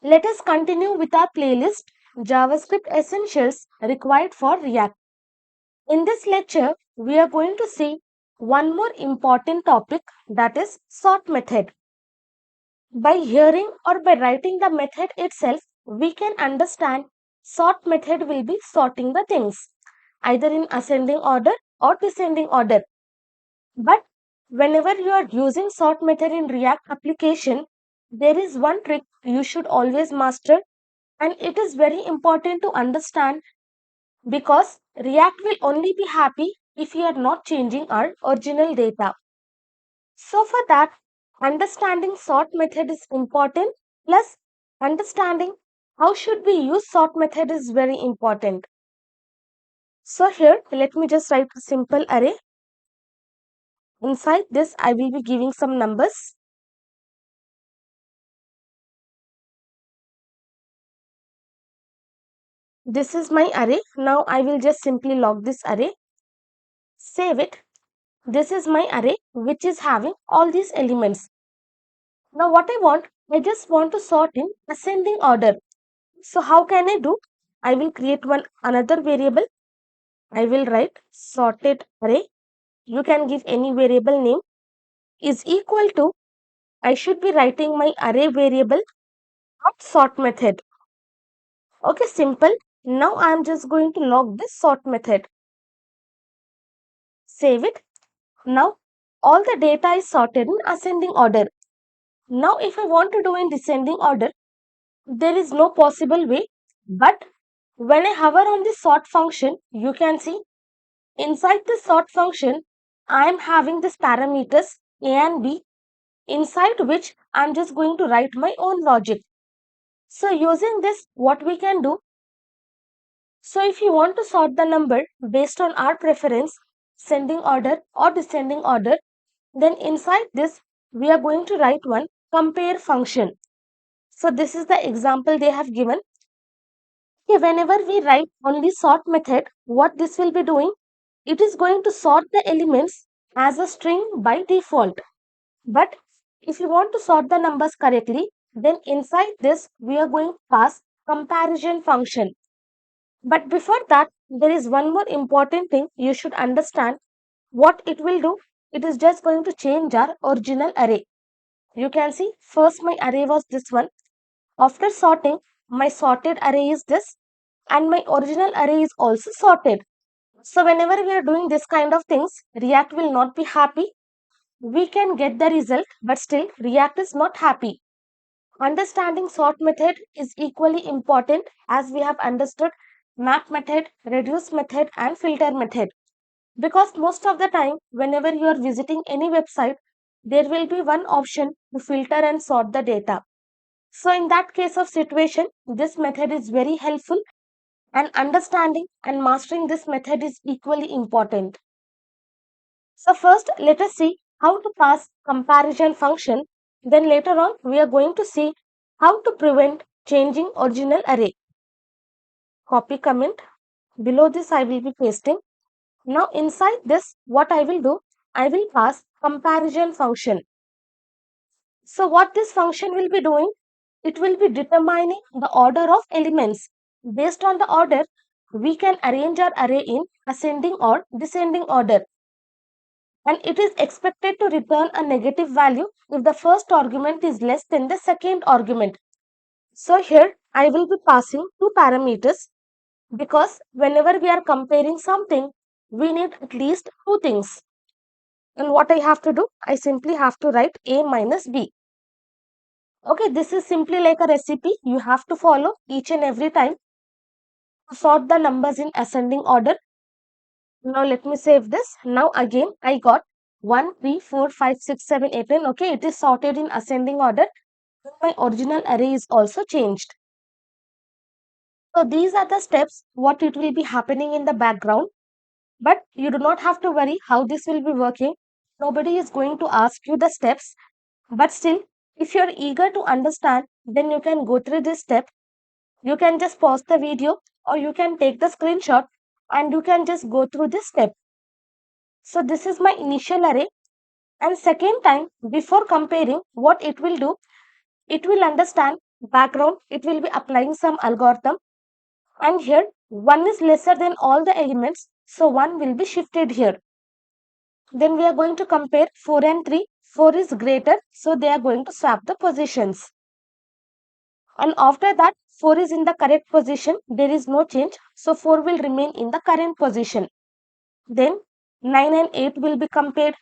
Let us continue with our playlist JavaScript Essentials required for React. In this lecture, we are going to see one more important topic, that is sort method. By hearing or by writing the method itself, we can understand sort method will be sorting the things either in ascending order or descending order. But whenever you are using sort method in React application, there is one trick you should always master, and it is very important to understand because React will only be happy if you are not changing our original data. So for that, understanding sort method is important, plus understanding how should we use sort method is very important. So here, let me just write a simple array. Inside this, I will be giving some numbers. This is my array. Now I will just simply log this array, save it. This is my array which is having all these elements. Now what I just want to sort in ascending order. So how can I do? I will create one another variable. I will write sorted array. You can give any variable name is equal to, I should be writing my array variable dot sort method. Okay, simple. Now I am just going to log this sort method. Save it. Now all the data is sorted in ascending order. Now if I want to do in descending order, there is no possible way, but when I hover on the sort function, you can see inside the sort function, I am having this parameters a and b, inside which I am just going to write my own logic. So using this, what we can do, so if you want to sort the number based on our preference, ascending order or descending order, then inside this, we are going to write one compare function. So this is the example they have given. Okay, whenever we write only sort method, what this will be doing, it is going to sort the elements as a string by default. But if you want to sort the numbers correctly, then inside this we are going to pass comparison function. But before that, there is one more important thing you should understand. What it will do, it is just going to change our original array. You can see first my array was this one. After sorting, my sorted array is this, and my original array is also sorted. So whenever we are doing this kind of things, React will not be happy. We can get the result, but still React is not happy. Understanding sort method is equally important as we have understood map method, reduce method and filter method. Because most of the time, whenever you are visiting any website, there will be one option to filter and sort the data. So in that case of situation, this method is very helpful, and understanding and mastering this method is equally important. So first, let us see how to pass comparison function. Then later on, we are going to see how to prevent changing original array. Copy comment. Below this, I will be pasting. Now inside this, what I will do, I will pass comparison function. So what this function will be doing, it will be determining the order of elements. Based on the order, we can arrange our array in ascending or descending order. And it is expected to return a negative value if the first argument is less than the second argument. So here I will be passing two parameters because whenever we are comparing something, we need at least two things. And what I have to do, I simply have to write a minus b. Okay, this is simply like a recipe you have to follow each and every time to sort the numbers in ascending order. Now let me save this. Now again I got 1, 3, 4, 5, 6, 7, 8, 9. Okay, it is sorted in ascending order. My original array is also changed. So these are the steps what it will be happening in the background. But you do not have to worry how this will be working. Nobody is going to ask you the steps. But still, if you are eager to understand, then you can go through this step. You can just pause the video or you can take the screenshot and you can just go through this step. So this is my initial array, and second time before comparing, what it will do, it will understand background, it will be applying some algorithm. And here 1 is lesser than all the elements, so 1 will be shifted here. Then we are going to compare 4 and 3. 4 is greater, so they are going to swap the positions. And after that, 4 is in the correct position, there is no change, so 4 will remain in the current position. Then 9 and 8 will be compared.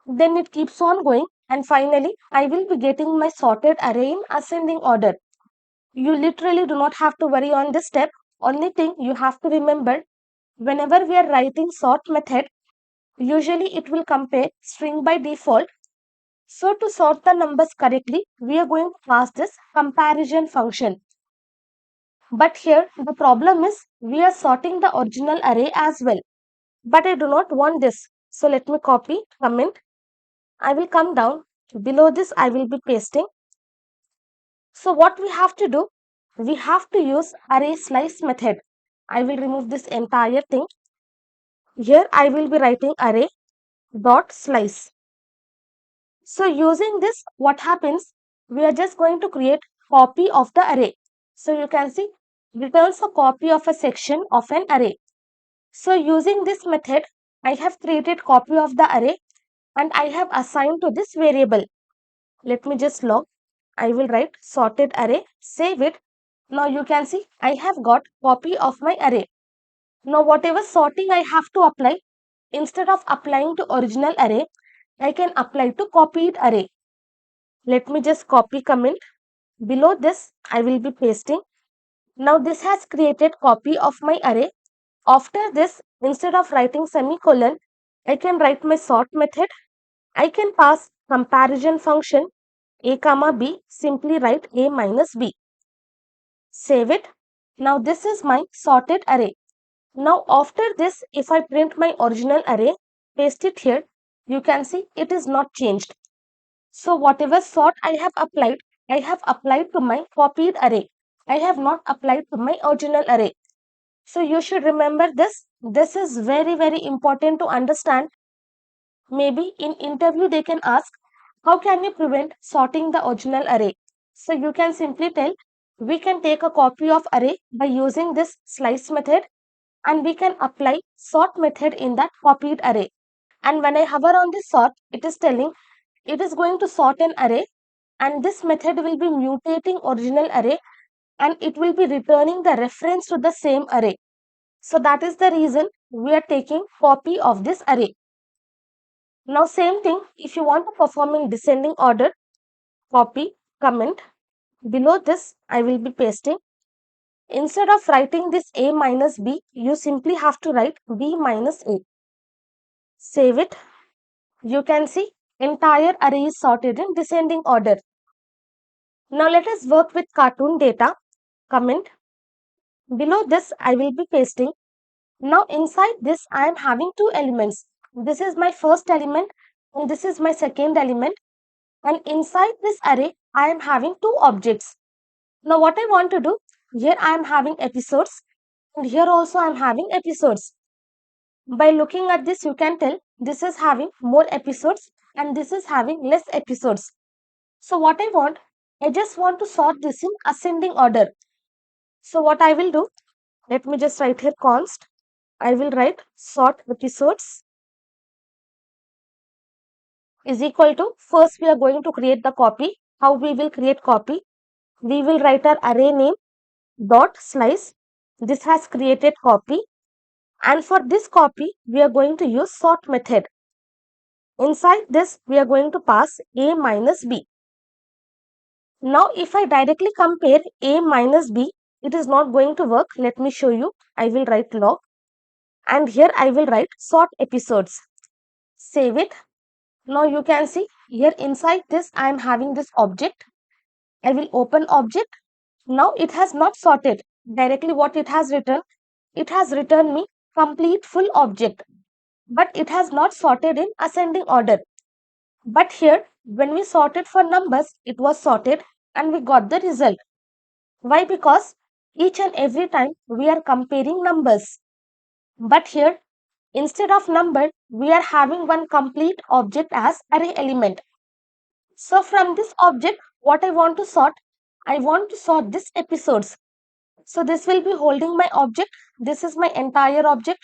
Then it keeps on going, and finally I will be getting my sorted array in ascending order. You literally do not have to worry on this step. Only thing you have to remember, whenever we are writing sort method, usually it will compare string by default. So to sort the numbers correctly, we are going to pass this comparison function. But here the problem is we are sorting the original array as well. But I do not want this. So let me copy, comment. I will come down. Below this I will be pasting. So what we have to do? We have to use array slice method. I will remove this entire thing. Here I will be writing array dot slice. So using this, what happens? We are just going to create copy of the array. So you can see returns a copy of a section of an array. So using this method, I have created copy of the array and I have assigned to this variable. Let me just log. I will write sorted array, save it. Now you can see I have got copy of my array. Now whatever sorting I have to apply, instead of applying to original array, I can apply to copied array. Let me just copy comment. Below this, I will be pasting. Now this has created copy of my array. After this, instead of writing semicolon, I can write my sort method. I can pass comparison function a comma b, simply write a minus b. Save it. Now this is my sorted array. Now after this, if I print my original array, paste it here, you can see it is not changed. So whatever sort I have applied to my copied array. I have not applied to my original array. So you should remember this. This is very, very important to understand. Maybe in interview they can ask, how can you prevent sorting the original array? So you can simply tell, we can take a copy of array by using this slice method and we can apply sort method in that copied array. And when I hover on this sort, it is telling it is going to sort an array and this method will be mutating original array and it will be returning the reference to the same array. So that is the reason we are taking copy of this array. Now same thing, if you want to perform in descending order, copy, comment. Below this, I will be pasting. Instead of writing this a minus b, you simply have to write b minus a. Save it. You can see entire array is sorted in descending order. Now let us work with cartoon data. Comment. Below this, I will be pasting. Now inside this, I am having two elements. This is my first element and this is my second element. And inside this array, I am having two objects. Now what I want to do, here I am having episodes and here also I am having episodes. By looking at this, you can tell this is having more episodes and this is having less episodes. So what I just want to sort this in ascending order. So what I will do, let me just write here const. I will write sort episodes is equal to, first we are going to create the copy. How we will create copy? We will write our array name dot slice. This has created copy. And for this copy, we are going to use sort method. Inside this, we are going to pass a minus b. Now, if I directly compare a minus b, it is not going to work. Let me show you. I will write log. And here I will write sort episodes. Save it. Now you can see here inside this I am having this object. I will open object. Now it has not sorted. Directly what it has returned me complete full object. But it has not sorted in ascending order. But here when we sorted for numbers, it was sorted and we got the result. Why? Because each and every time we are comparing numbers. But here instead of number, we are having one complete object as array element. So from this object, what I want to sort, I want to sort this episodes. So this will be holding my object. This is my entire object.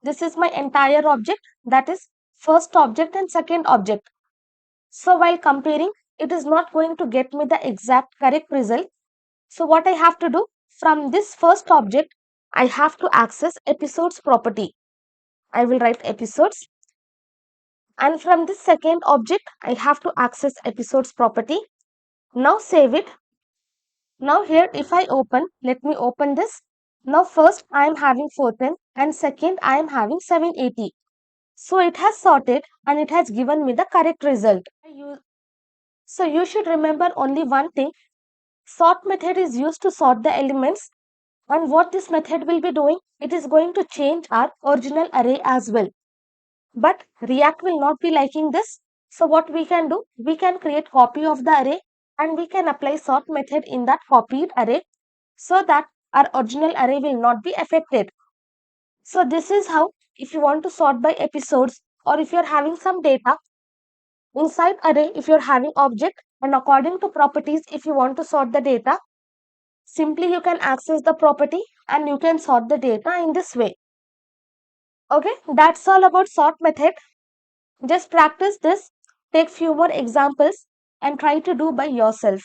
This is my entire object. That is first object and second object. So while comparing, it is not going to get me the exact correct result. So what I have to do, from this first object, I have to access episodes property. I will write episodes. And from this second object, I have to access episodes property. Now save it. Now here if I open, let me open this. Now first I am having 410 and second I am having 780. So it has sorted and it has given me the correct result. So you should remember only one thing. Sort method is used to sort the elements, and what this method will be doing, it is going to change our original array as well. But React will not be liking this. So what we can do, we can create copy of the array and we can apply sort method in that copied array so that our original array will not be affected. So this is how, if you want to sort by episodes or if you're having some data inside array, if you're having object and according to properties, if you want to sort the data, simply you can access the property and you can sort the data in this way. Okay, that's all about sort method. Just practice this, take few more examples and try to do by yourself.